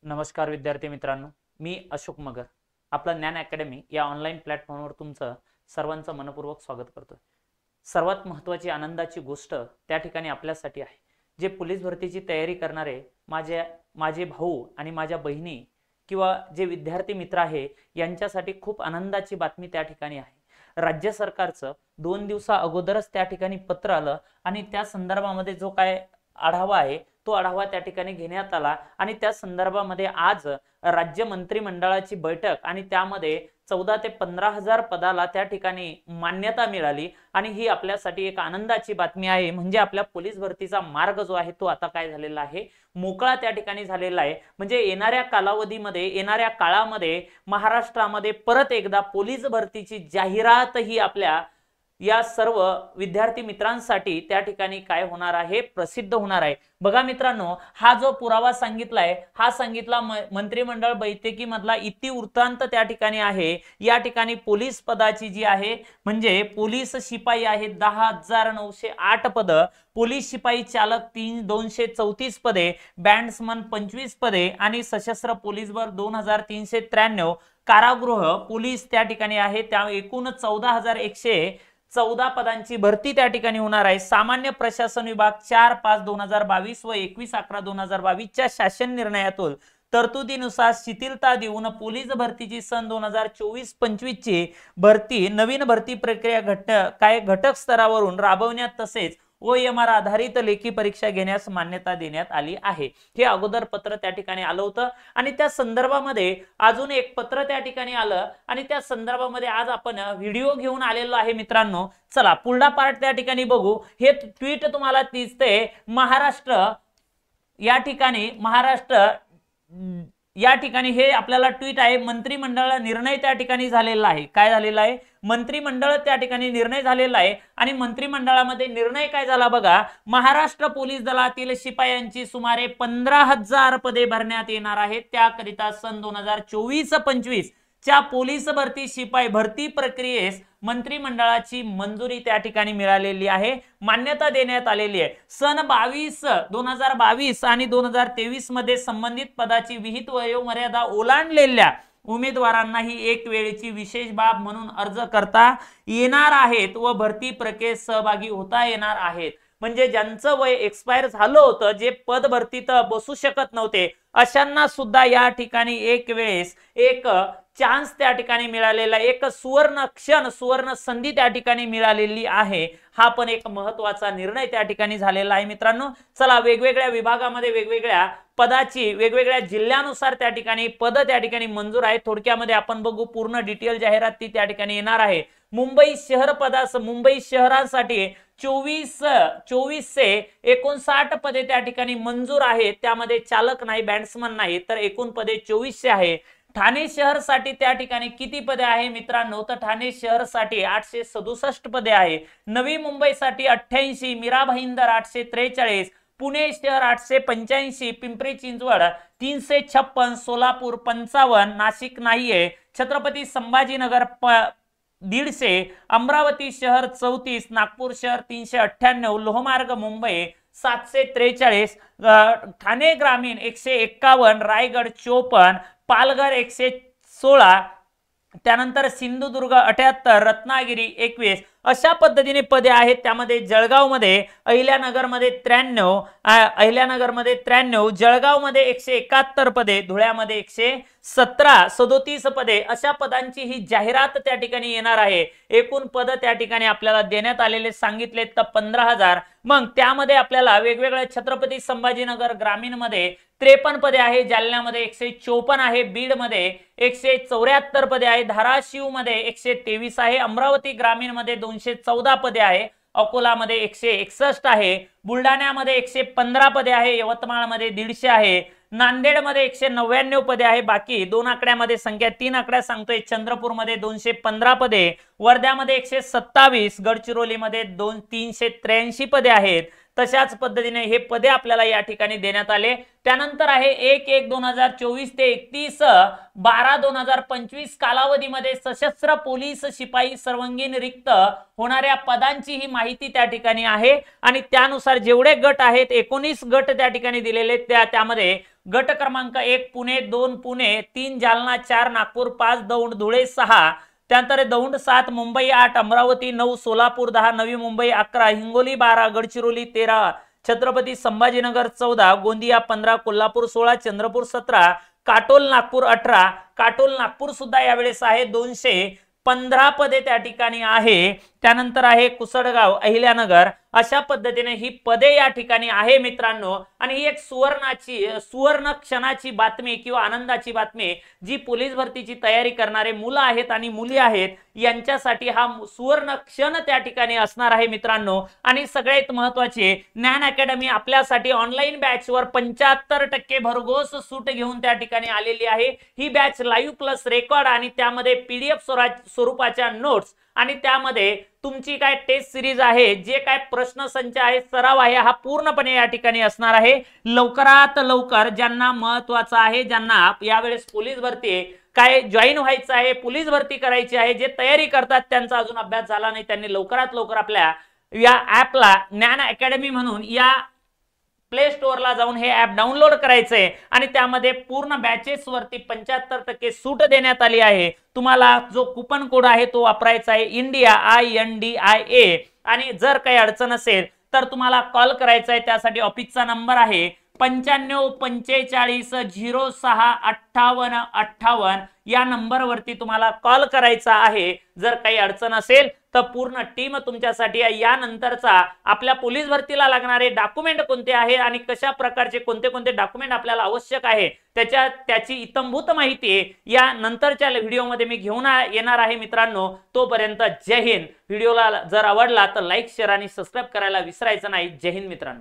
नमस्कार विद्यार्थी मित्रांनो, मी अशोक मगर. आपला ज्ञान अकॅडमी या ऑनलाईन प्लॅटफॉर्मवर तुमचं सर्वांचं मनपूर्वक स्वागत करतोय. सर्वात महत्त्वाची आनंदाची गोष्ट त्या ठिकाणी आपल्यासाठी आहे. जे पोलीस भरतीची तयारी करणारे माझे भाऊ आणि माझ्या बहिणी किंवा जे विद्यार्थी मित्र आहे यांच्यासाठी खूप आनंदाची बातमी त्या ठिकाणी आहे. राज्य सरकारचं 2 दिवसा अगोदरच त्या ठिकाणी पत्र आलं आणि त्या संदर्भामध्ये जो काय आढावा आहे तो आढावा त्या ठिकाणी घेण्यात आला आणि त्या संदर्भामध्ये आज राज्य मंत्रिमंडळाची बैठक आणि त्यामध्ये 14 ते 15,000 पदाला त्या ठिकाणी मान्यता मिळाली आणि ही आपल्यासाठी एक आनंदाची बातमी आहे. म्हणजे आपल्या पोलीस भरतीचा मार्ग जो आहे तो आता काय झालेला आहे, मोकळा त्या ठिकाणी झालेला आहे. म्हणजे येणाऱ्या कालावधीमध्ये येणाऱ्या काळामध्ये महाराष्ट्रामध्ये परत एकदा पोलीस भरतीची जाहिरात ही आपल्या या सर्व विद्यार्थी मित्रांसाठी त्या ठिकाणी काय होणार आहे, प्रसिद्ध होणार आहे. बघा मित्रांनो, हा जो पुरावा सांगितलाय हा सांगितला मंत्रिमंडळ बैठकीमधला इतिवृत्तांत त्या ठिकाणी आहे. या ठिकाणी पोलीस पदाची जी आहे म्हणजे पोलीस शिपाई आहेत 10,908 पद, पोलीस शिपाई चालक 234 पदे, बँड्समन 25 पदे आणि सशस्त्र पोलीस बल 2,393, कारागृह पोलीस त्या ठिकाणी आहे त्या एकूण 14,114 पदांची भरती त्या ठिकाणी होणार आहे. सामान्य प्रशासन विभाग 4/5/2022 व 21/11/2022 च्या शासन निर्णयातून तरतुदीनुसार शिथिलता देऊन पोलीस भरतीची सन 2024-25 ची भरती नवीन भरती प्रक्रिया घटक स्तरावरून राबवण्यात तसेच OMR आधारित लेखी परीक्षा घेण्यास मान्यता देण्यात आली आहे. हे अगोदर पत्र त्या ठिकाणी आलं होतं आणि त्या संदर्भामध्ये अजून एक पत्र त्या ठिकाणी आलं आणि त्या संदर्भामध्ये आज आपण व्हिडिओ घेऊन आलेलो आहे. मित्रांनो चला पुढला पार्ट त्या ठिकाणी बघू. हे ट्विट तुम्हाला दिसते महाराष्ट्र या ठिकाणी हे आपल्याला ट्विट आहे. मंत्रिमंडळ निर्णय त्या ठिकाणी झालेला आहे. काय झालेला आहे, मंत्रिमंडळ त्या ठिकाणी निर्णय झालेला आहे आणि मंत्रिमंडळामध्ये निर्णय काय झाला बघा. महाराष्ट्र पोलीस दलातील शिपायांची सुमारे 15,000 पदे भरण्यात येणार आहेत. त्याकरिता सन 2024-25 च्या पोलीस भरती शिपाई भरती प्रक्रियेस मंत्रिमंडळाची मंजुरी त्या ठिकाणी मिळालेली आहे, मान्यता देण्यात आलेली आहे. सन 2022 आणि 2023 मध्ये संबंधित पदाची विहित वयोमर्यादा ओलांडलेल्या उमेदवारांनाही एक वेळेची विशेष बाब म्हणून अर्ज करता येणार आहेत व भरती प्रक्रियेत सहभागी होता येणार आहेत. म्हणजे ज्यांचं वय एक्सपायर झालं होतं, जे पद भरतीत बसू शकत नव्हते, अशांना सुद्धा या ठिकाणी एक वेळेस एक चान्स त्या ठिकाणी मिळालेला, एक सुवर्ण संधी त्या ठिकाणी मिळालेली आहे. हा पण एक महत्वाचा निर्णय त्या ठिकाणी झालेला आहे. मित्रांनो चला, वेगवेगळ्या विभागामध्ये वेगवेगळ्या पदाची वेगवेगळ्या जिल्ह्यानुसार त्या ठिकाणी पद त्या ठिकाणी मंजूर आहे. थोडक्यामध्ये आपण बघू, पूर्ण डिटेल जाहिरात ती त्या ठिकाणी येणार आहे. मुंबई शहरांसाठी 2459 पदे त्या ठिकाणी मंजूर आहेत. त्यामध्ये चालक नाही, बँड्समन नाही, तर एकूण पदे 2400 आहे. ठाणे शहरसाठी त्या ठिकाणी किती पदे आहे मित्रांनो, तर ठाणे शहरसाठी 867 पदे आहे. नवी मुंबईसाठी 88, मीरा भाईंदर 843, पुणे शहर 885, पिंपरी चिंचवड 356, सोलापूर 55, नाशिक नाहीये, छत्रपती संभाजीनगर 150, अमरावती शहर 34, नागपूर शहर 398, लोहमार्ग मुंबई 743, ठाणे ग्रामीण 151, रायगड 54, पालघर 116, त्यानंतर सिंधुदुर्ग 78, रत्नागिरी 21 अशा पद्धतीने पदे आहेत. त्यामध्ये जळगावमध्ये अहिल्यानगरमध्ये 93, जळगावमध्ये 171 पदे, धुळ्यामध्ये 137 पदे अशा पदांची ही जाहिरात त्या ठिकाणी येणार आहे. एकूण पद त्या ठिकाणी आपल्याला देण्यात आलेले सांगितले तर 15,000. मग त्यामध्ये आपल्याला वेगवेगळ्या छत्रपती संभाजीनगर ग्रामीण मध्ये 53 पदे आहे, जालन्यामध्ये 154 आहे, बीड मध्ये 174 पदे आहे, धाराशिव मध्ये 123 आहे, अमरावती ग्रामीण मध्ये 214 पदे आहे, अकोलामध्ये 161 आहे, बुलढाण्यामध्ये 115 पदे आहे, यवतमाळमध्ये 150 आहे, नांदेडमध्ये 199 पदे आहे. बाकी 2 आकड्यामध्ये संख्या 3 आकड्या सांगतोय. चंद्रपूरमध्ये 215 पदे, वर्ध्यामध्ये 127, गडचिरोलीमध्ये 383 पदे आहेत, तशाच पद्धतीने हे पदे आपल्याला या ठिकाणी देण्यात आले। त्यानंतर आहे 1/1/2024 ते 31/12/2025 कालावधीमध्ये सशस्त्र पोलीस शिपाई सर्वांगीण रिक्त होणाऱ्या पदांची ही माहिती त्या ठिकाणी आहे आणि त्यानुसार जेवढे गट आहेत 19 गट त्या ठिकाणी दिलेले त्यामध्ये गट क्रमांक 1 पुणे, 2 पुणे, 3 जालना, 4 नागपूर, 5 दौंड, धुळे, 6 त्यानंतर दौंड, 7 मुंबई, 8 अमरावती, 9 सोलापूर, 10 नवी मुंबई, 11 हिंगोली, 12 गडचिरोली, 13 छत्रपती संभाजीनगर, 14 गोंदिया, 15 कोल्हापूर, 16 चंद्रपूर, 17 काटोल नागपूर, 18 काटोल नागपूर सुद्धा यावेळेस आहे 215 पदे त्या ठिकाणी आहे। त्यानंतर आहे कुसडगाव, अहिल्यानगर, अशा पद्धतीने ही पदे या ठिकाणी आहे मित्रांनो। आणि ही एक सुवर्ण क्षणाची बातमी किंवा आनंदाची बातमी जी पोलीस भरतीची तयारी करणारे मुलं आहेत आणि मुली आहेत यांच्यासाठी हा सुवर्ण क्षण त्या ठिकाणी असणार आहे मित्रांनो। आणि सगळ्यात महत्त्वाचे, ज्ञान अकॅडमी आपल्यासाठी ऑनलाईन बॅचवर 75% भरघोस सूट घेऊन त्या ठिकाणी आलेली आहे। ही बॅच लाईव्ह प्लस रेकॉर्ड आणि त्यामध्ये पीडीएफ स्वरूपाच्या नोट्स आणि त्यामध्ये तुमची काय टेस्ट सिरीज आहे, जे काय प्रश्न संच आहे, सराव आहे, हा पूर्णपणे या ठिकाणी असणार आहे। लवकरात लवकर ज्यांना महत्त्वाचं आहे, ज्यांना यावेळेस पोलीस भरती काय जॉईन व्हायचं आहे, पोलीस भरती करायची आहे, जे तयारी करतात त्यांचा अजून अभ्यास झाला नाही, त्यांनी लवकरात लवकर आपल्या या ऍपला ज्ञान अकॅडमी म्हणून या प्ले स्टोअरला जाऊन हे ऍप डाउनलोड करायचंय आणि त्यामध्ये पूर्ण बॅचेस वरती 75% सूट देण्यात आली आहे। तुम्हाला जो कुपन कोड आहे तो वापरायचा आहे इंडिया INDIA आणि जर काही अडचण असेल तर तुम्हाला कॉल करायचा आहे। त्यासाठी ऑफिसचा नंबर आहे 9545065858 या नंबरवरती तुम्हाला कॉल करायचा आहे। जर काही अडचण असेल तर पूर्ण टीम तुमच्यासाठी आहे। यानंतरचा आपल्या पोलीस भरतीला लागणारे डॉक्युमेंट कोणते आहे आणि कशा प्रकारचे कोणते कोणते डॉक्युमेंट आपल्याला आवश्यक आहे त्याची इत्थंभूत माहिती या नंतरच्या व्हिडिओमध्ये मी घेऊन येणार आहे मित्रांनो। तोपर्यंत जय हिंद। व्हिडिओला जर आवडला तर लाईक, शेअर आणि सबस्क्राईब करायला विसरायचं नाही। जय हिंद मित्रांनो।